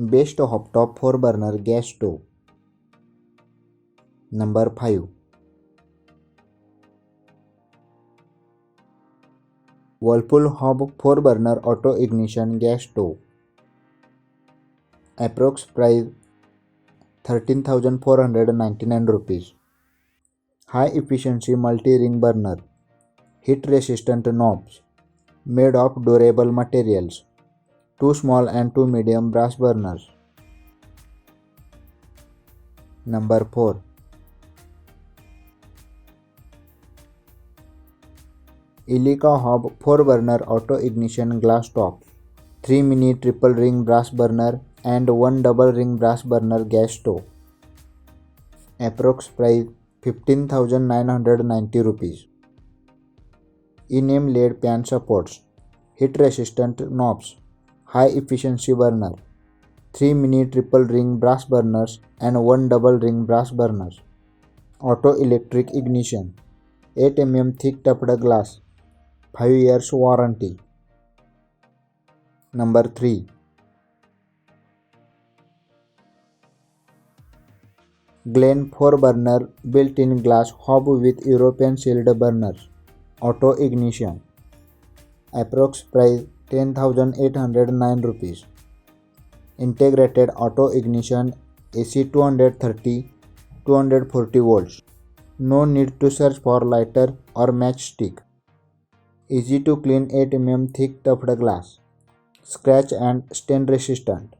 Best hob top 4 burner gas stove. Number 5. Whirlpool Hob 4 burner auto ignition gas stove. Approx price 13,499 rupees. High efficiency multi-ring burner. Heat resistant knobs. Made of durable materials. 2 small and 2 medium brass burners. Number 4. Elica Hob 4 burner auto ignition glass top. 3 mini triple ring brass burner and 1 double ring brass burner gas stove. Approx price 15,990 rupees. E-name LED pan supports. Heat resistant knobs. High efficiency burner. 3 mini triple ring brass burners and 1 double ring brass burners. Auto electric ignition. 8 mm thick topped glass. 5 years warranty. Number 3. Glen 4 burner built-in glass hob with European sealed burners. Auto ignition. Approx price 10,809 rupees. Integrated auto ignition AC 230 240 volts. No need to search for lighter or matchstick. Easy to clean 8 mm thick toughed glass. Scratch and stain resistant.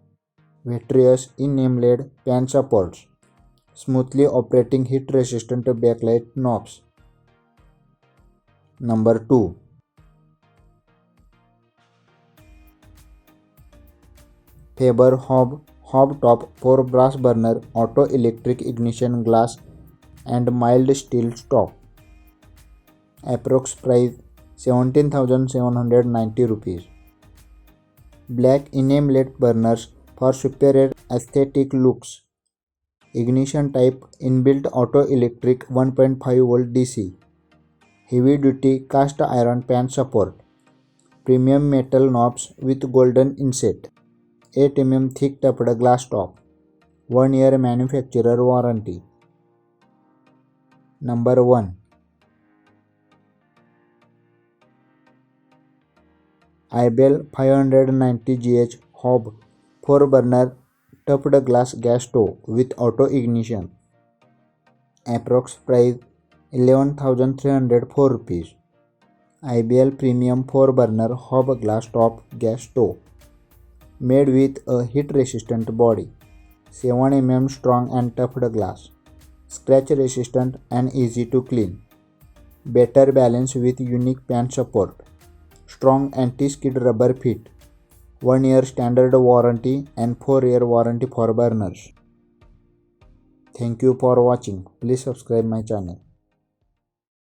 Vitreous in-name LED pan supports. Smoothly operating heat resistant backlight knobs. Number 2. Faber Hob top 4 brass burner auto electric ignition glass and mild steel stop. Approx price 17,790 rupees. Black in-name LED burners for superior aesthetic looks. Ignition type inbuilt auto electric 1.5 volt DC. Heavy duty cast iron pan support. Premium metal knobs with golden inset. 8 mm thick topped glass top. 1 year manufacturer warranty. Number 1. Ibel 590GH Hob 4 burner topped glass gas stove with auto ignition. Approx price 11,304 rupees. IBL Premium 4 burner hob glass top gas stove. Made with a heat resistant body. 7 mm strong and toughed glass. Scratch resistant and easy to clean. Better balance with unique pan support. Strong anti-skid rubber feet. 1 year standard warranty and 4 year warranty for burners. Thank you for watching. Please subscribe my channel.